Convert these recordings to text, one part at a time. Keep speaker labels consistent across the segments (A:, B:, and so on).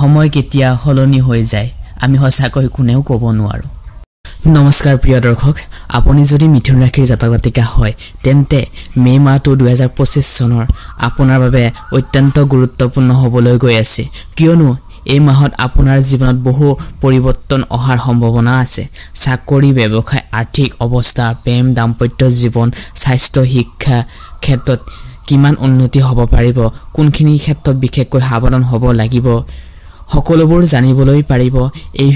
A: সময় কেতিয়া হলনি হৈ যায় আমি সঁচাকৈ কোনেও ক'ব নোৱাৰো নমস্কাৰ প্ৰিয় দৰ্শক আপুনি যদি মিথুন ৰাশিৰ জাতক জাতিকা হয় তেন্তে মে মাহটো 2025 চনৰ আপোনাৰ বাবে অত্যন্ত গুৰুত্বপূৰ্ণ হ'বলৈ গৈ আছে কিয়নো এই মাহত আপোনাৰ জীৱনত বহু পৰিৱৰ্তন অহাৰ সম্ভাৱনা আছে চাকৰি ব্যৱসায় আৰ্থিক অৱস্থা প্ৰেম দাম্পত্য জীৱন স্বাস্থ্য শিক্ষা ক্ষেত্ৰত কিমান উন্নতি হ'ব পাৰিব কোনখিনি ক্ষেত্ৰত বিশেষকৈ সাৱধান হ'ব লাগিব সকলোবোৰ জানিবলৈ পাৰিব এই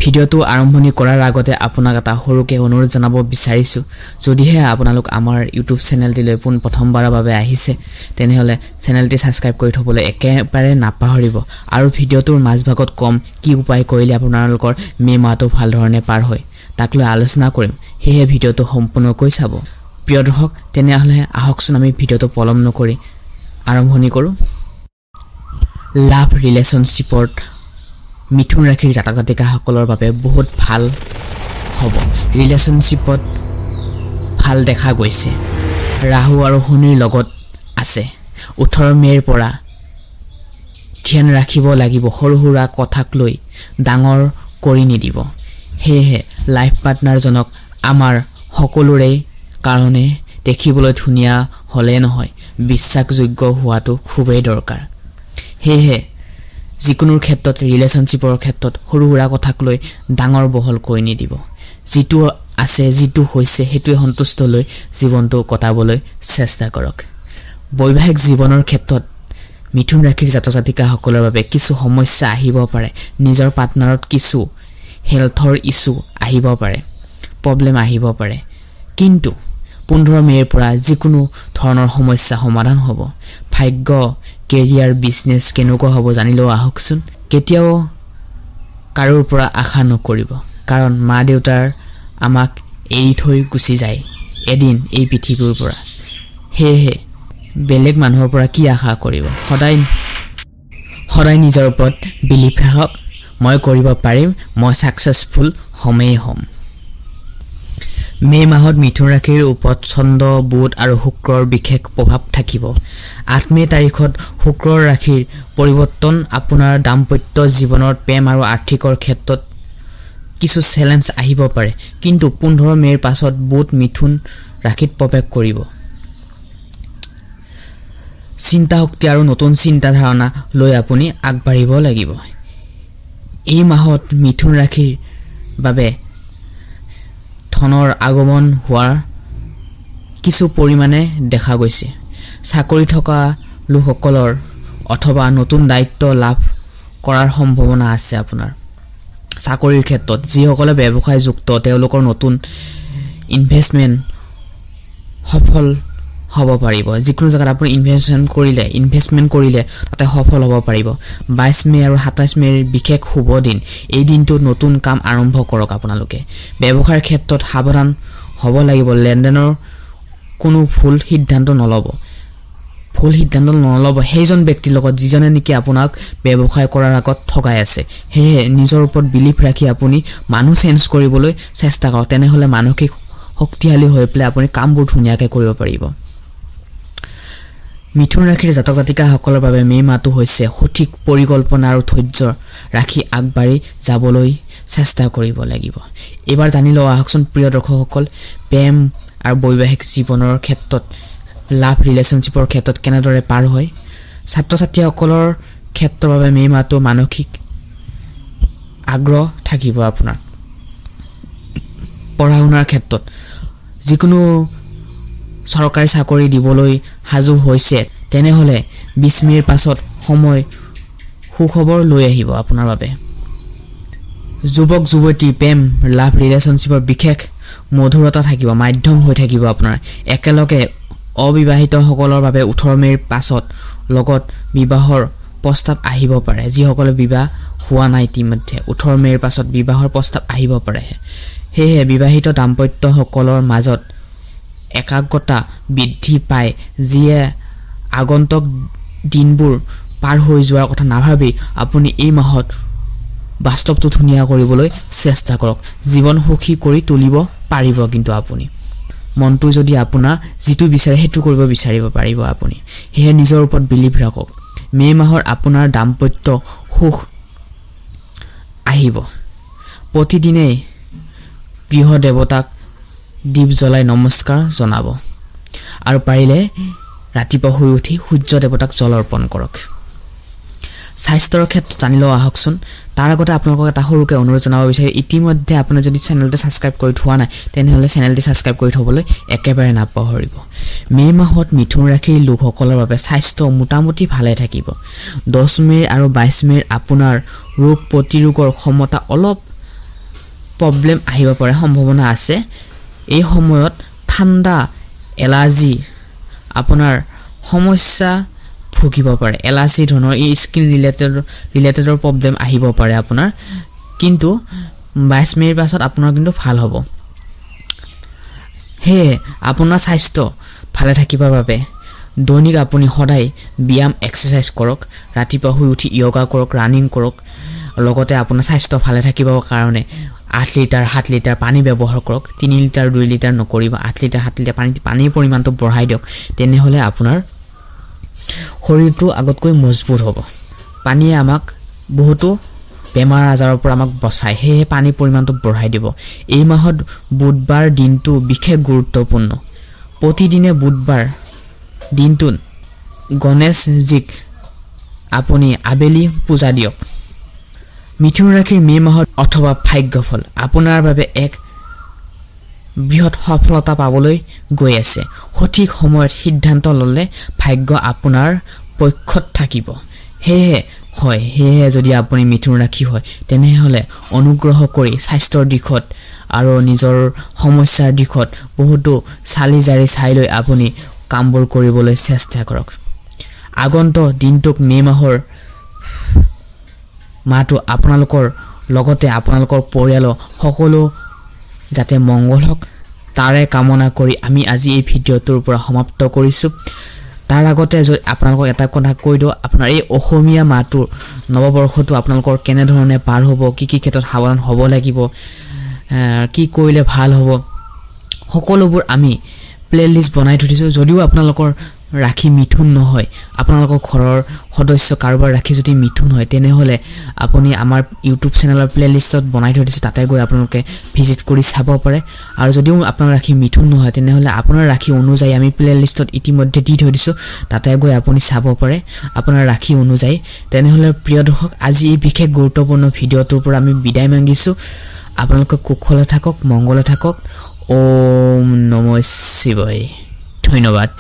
A: ভিডিঅ'টো আৰম্ভণি কৰাৰ আগতে আপোনাক এটা সৰুকে অনুৰোধ জনাব বিচাৰিছো যদিহে আপোনালোক আমাৰ ইউটিউব চেনেলটিলৈ প্ৰথমবাৰৰ বাবে আহিছে তেনেহলে চেনেলটি সাবস্ক্ৰাইব কৰি থবলৈ একেবাৰে নাপাহৰিব আৰু ভিডিঅ'টোৰ মাজভাগত কম কি উপায় কৰিলে আপোনালোকৰ মে মাহটো ভাল ধৰণে পাৰ হয় তাক লৈ আলোচনা কৰিম হেহে ভিডিঅ'টো সম্পূৰ্ণকৈ চাব প্ৰিয় দৰ্শক তেনেহলে আহকচোন আমি ভিডিঅ'টো পলম নকৰি আৰম্ভণি কৰো লাভ ৰিলেশনশ্বিপত মিথুন ৰাশিৰ জাতক জাতিকাসকলৰ বাবে বহুত ভাল হ'ব ৰিলেশনশ্বিপত ভাল দেখা গৈছে ৰাহু আৰু শনিৰ লগত আছে 18 মেৰ পৰা ধ্যান ৰাখিব লাগিব সৰু সুৰা কথাক লৈ ডাঙৰ কৰি নিদিব হেহে লাইফ পাৰ্টনাৰজনক আমাৰ সকলোৰে কাৰণে দেখিবলৈ ধুনীয়া হলে নহয় বিশ্বাসযোগ্য হোৱাটো খুবেই দৰকাৰ হেহে যিকোনো ক্ষেত্ৰত ৰিলেশনশ্বিপৰ ক্ষেত্ৰত সৰু সুৰা কথাক লৈ ডাঙৰ বহল কৰি নিদিব যিটো আছে যিটো হৈছে হেতুৱে সন্তুষ্ট লৈ জীৱনটো কটাবলৈ চেষ্টা কৰক বৈবাহিক জীৱনৰ ক্ষেত্ৰত মিথুন ৰাশিৰ জাতক জাতিকাসকলৰ বাবে কিছু সমস্যা আহিব পাৰে নিজৰ পাৰ্টনাৰত কিছু হেলথৰ ইস্যু আহিব পাৰে প্ৰবলেম আহিব পাৰে কিন্তু 15 মেৰ পৰা যিকোনো ধৰণৰ সমস্যা সমাধান হ'ব ভাগ্য কেৰিয়াৰ বিজনেস কেনেকুৱা হ'ব জানিলো আহকচোন কেতিয়াও কাৰোৰ পৰা আশা নকৰিব কাৰণ মা দেউতাৰ আমাক এৰি থৈ গুচি যায় এদিন এই পৃথিৱীৰ পৰা হেহে বেলেগ মানুহৰ পৰা কি আশা কৰিব সদায় নিজৰ ওপৰত বিলিভ ৰাখক মই কৰিব পাৰিম মই সাকসেসফুল হ'ম মে মাহত মিথুন ৰাশিৰ ওপৰত চন্দ্ৰ বুধ আৰু শুক্ৰৰ বিশেষ প্ৰভাৱ থাকিব 8 মে তাৰিখত শুক্ৰৰ ৰাশিৰ পৰিৱৰ্তন আপোনাৰ দাম্পত্য জীৱনৰ প্ৰেম আৰু আৰ্থিকৰ ক্ষেত্ৰত কিছু চ্যালেঞ্জ আহিব পাৰে কিন্তু 15 মেৰ পাছত বুধ মিথুন ৰাশিত প্ৰৱেশ কৰিব চিন্তা শক্তি আৰু নতুন চিন্তা ধাৰণা লৈ আপুনি আগবাঢ়িব লাগিব এই মাহত মিথুন ৰাশিৰ বাবে ধনৰ আগমন হোৱাৰ কিছু পৰিমাণে দেখা গৈছে চাকৰি থকা লোকসকলৰ অথবা নতুন দায়িত্ব লাভ কৰাৰ সম্ভাৱনা আছে আপোনাৰ চাকৰিৰ ক্ষেত্ৰত যিসকলে ব্যৱসায় যুক্ত তেওঁলোকৰ নতুন ইনভেষ্টমেন্ট সফল হ'ব পাৰিব যিকোনো জায়গাত আপুনি ইনভেষ্টমেন্ট কৰিলে তাতে সফল হ'ব পাৰিব 22 মে আৰু 27 মেৰ বিশেষ শুভ দিন এই দিনটো নতুন কাম আৰম্ভ কৰক আপোনালোকে ব্যৱসায়ৰ ক্ষেত্ৰত সাৱধান হ'ব লাগিব লেনদেনৰ কোনো ভুল সিদ্ধান্ত নলব সেইজন ব্যক্তিৰ লগত যিজনে নেকি আপোনাক ব্যৱসায় কৰাৰ আগত ঠগাই আছে হেহে নিজৰ ওপৰত বিলিভ ৰাখি আপুনি মানুহ চেঞ্জ কৰিবলৈ চেষ্টা কৰক তেনেহলে মানসিক শক্তিশালী হৈ পেলাই আপুনি কামবোৰ ধুনীয়াকৈ কৰিব পাৰিব মিথুন ৰাশিৰ জাতক জাতিকাসকলৰ বাবে মে মাহটো হৈছে সঠিক পৰিকল্পনা আৰু ধৈৰ্য ৰাখি আগবাঢ়ি যাবলৈ চেষ্টা কৰিব লাগিব এবাৰ জানি লও আহকচোন প্ৰিয় দৰ্শকসকল প্ৰেম আৰু বৈবাহিক জীৱনৰ ক্ষেত্ৰত লাভ ৰিলেশনশ্বিপৰ ক্ষেত্ৰত কেনেদৰে পাৰ হয় ছাত্ৰ ছাত্ৰীসকলৰ ক্ষেত্ৰৰ বাবে মে মাহটো মানসিক আগ্ৰহ থাকিব আপোনাৰ পঢ়া শুনাৰ ক্ষেত্ৰত যিকোনো চৰকাৰী চাকৰি দিবলৈ হাজু হৈছে তেনেহলে 20 মেৰ পাছত সময় সুখবৰ লৈ আহিব আপোনাৰ বাবে যুৱক যুৱতী প্ৰেম লাভ ৰিলেশনশ্বিপৰ বিশেষ মধুৰতা থাকিব মাধ্যম হৈ থাকিব আপোনাৰ একেলগে অবিবাহিত সকলৰ বাবে 18 মেৰ পাছত লগত বিবাহৰ প্ৰস্তাৱ আহিব পাৰে যিসকলে বিবাহ হোৱা নাই ইতিমধ্যে 18 মেৰ পাছত বিবাহৰ প্ৰস্তাৱ আহিব পাৰে হেহে বিবাহিত দাম্পত্য সকলৰ মাজত একাগ্ৰতা বৃদ্ধি পায় যিয়ে আগন্তুক দিনবোৰ পাৰ হৈ যোৱাৰ কথা নাভাবি আপুনি এই মাহত বাস্তৱটো ধুনীয়া কৰিবলৈ চেষ্টা কৰক জীৱন সুখী কৰি তুলিব পাৰিব কিন্তু আপুনি মনটো যদি আপোনাৰ যেটো বিচাৰে হেতু কৰিব বিচাৰিব পাৰিব আপুনি হে নিজৰ ওপৰত বিলিভ ৰাখক মে মাহৰ আপোনাৰ দাম্পত্য সুখ আহিব প্ৰতিদিনে গৃহ দেৱতাক দীপ জ্বলাই নমস্কাৰ জনাব আৰু পাৰিলে ৰাতিপুৱা শুই উঠি সূৰ্য দেৱতাক জল অৰ্পণ কৰক স্বাস্থ্যৰ ক্ষেত্ৰত জানি লওঁ আহকচোন তাৰ আগতে আপোনালোকক এটা সৰুকৈ অনুৰোধ জনাব বিচাৰিছোঁ ইতিমধ্যে আপুনি যদি চেনেলটো ছাবস্ক্ৰাইব কৰি থোৱা নাই তেনেহ'লে চেনেলটো ছাবস্ক্ৰাইব কৰি থবলৈ একেবাৰে নাপাহৰিব মে মাহত মিথুন ৰাশিৰ লোকসকলৰ বাবে স্বাস্থ্য মোটামুটি ভালে থাকিব 10 মে আৰু 22 মেৰ আপোনাৰ ৰোগ প্ৰতিৰোধৰ ক্ষমতা অলপ প্ৰব্লেম আহিব পাৰে সম্ভাৱনা আছে এই সময়ত ঠাণ্ডা এলাৰ্জি আপোনাৰ সমস্যা ভুগিব পাৰে এলাৰ্জি ধৰণৰ এই স্কিন ৰিলেটেডৰ প্ৰব্লেম আহিব পাৰে আপোনাৰ কিন্তু 22 মেৰ পাছত আপোনাৰ কিন্তু ভাল হ'ব হে আপোনাৰ স্বাস্থ্য ভালে থাকিবৰ বাবে দৈনিক আপুনি সদায় ব্যায়াম এক্সাৰসাইজ কৰক ৰাতিপুৱা শুই উঠি যোগা কৰক ৰানিং কৰক লগতে আপোনাৰ স্বাস্থ্য ভালে থাকিবৰ কাৰণে 8 লিটাৰ 7 লিটাৰ পানী ব্যৱহাৰ কৰক 3 লিটাৰ 2 লিটাৰ নকৰিব 8 লিটাৰ 7 লিটাৰ পানীৰ পৰিমাণটো বঢ়াই দিয়ক তেনেহলে আপোনাৰ শৰীৰটো আগতকৈ মজবুত হ'ব পানীয়ে আমাক বহুতো বেমাৰ আজাৰৰ পৰা আমাক বচায় হেহে পানীৰ পৰিমাণটো বঢ়াই দিব এই মাহত বুধবাৰ দিনটো বিশেষ গুৰুত্বপূৰ্ণ প্ৰতিদিনে বুধবাৰ দিনটোত গণেশজীক আপুনি আবেলি পূজা দিয়ক মিথুন ৰাশিৰ মে মাহত অথবা ভাগ্যফল আপোনাৰ বাবে এক বৃহৎ সফলতা পাবলৈ গৈ আছে সঠিক সময়ত সিদ্ধান্ত ললে ভাগ্য আপোনাৰ পক্ষত থাকিব হেহে যদি আপুনি মিথুন ৰাশি হয় তেনেহলে অনুগ্ৰহ কৰি স্বাস্থ্যৰ দিশত আৰু নিজৰ সমস্যাৰ দিশত বহুতো চালি জাৰি চাই লৈ আপুনি কামবোৰ কৰিবলৈ চেষ্টা কৰক আগন্তুক দিনটোক মে মাহৰ মাহটো আপোনালোকৰ লগতে আপোনালোকৰ পৰিয়ালৰ সকলো যাতে মংগল হওক তাৰে কামনা কৰি আমি আজি এই ভিডিঅ'টোৰ পৰা সমাপ্ত কৰিছো তাৰ আগতে যদি আপোনালোকক এটা কথা কৈ দিও আপোনাৰ এই অসমীয়া মাহটোৰ নৱবৰ্ষটো আপোনালোকৰ কেনে ধৰণে পাৰ হ'ব কি ক্ষেত্ৰত সাৱধান হ'ব লাগিব কি কৰিলে ভাল হ'ব সকলোবোৰ আমি প্লেলিষ্ট বনাই থৈছো যদিও আপোনালোকৰ ৰাখি মিথুন নহয় আপোনালোকৰ ঘৰৰ সদস্য কাৰোবাৰ ৰাখি যদি মিথুন হয় তেনেহলে আপুনি আমাৰ ইউটিউব চেনেলৰ প্লেলিষ্টত বনাই থৈছো তাতে গৈ আপোনালোকে ভিজিট কৰি চাব পাৰে আৰু যদিও আপোনাৰ ৰাখি মিথুন নহয় তেনেহলে আপোনাৰ ৰাখি অনুযায়ী আমি প্লেলিষ্টত ইতিমধ্যে দি থৈছো তাতে গৈ আপুনি চাব পাৰে আপোনাৰ ৰাখি অনুযায়ী তেনেহলে প্ৰিয় দৰ্শক আজি এই বিশেষ গুৰুত্বপূৰ্ণ ভিডিঅ'টোৰ পৰা আমি বিদায় মাগিছো আপোনালোকে কুশলে থাকক মংগলে থাকক ওম নমঃ শিৱায় ধন্যবাদ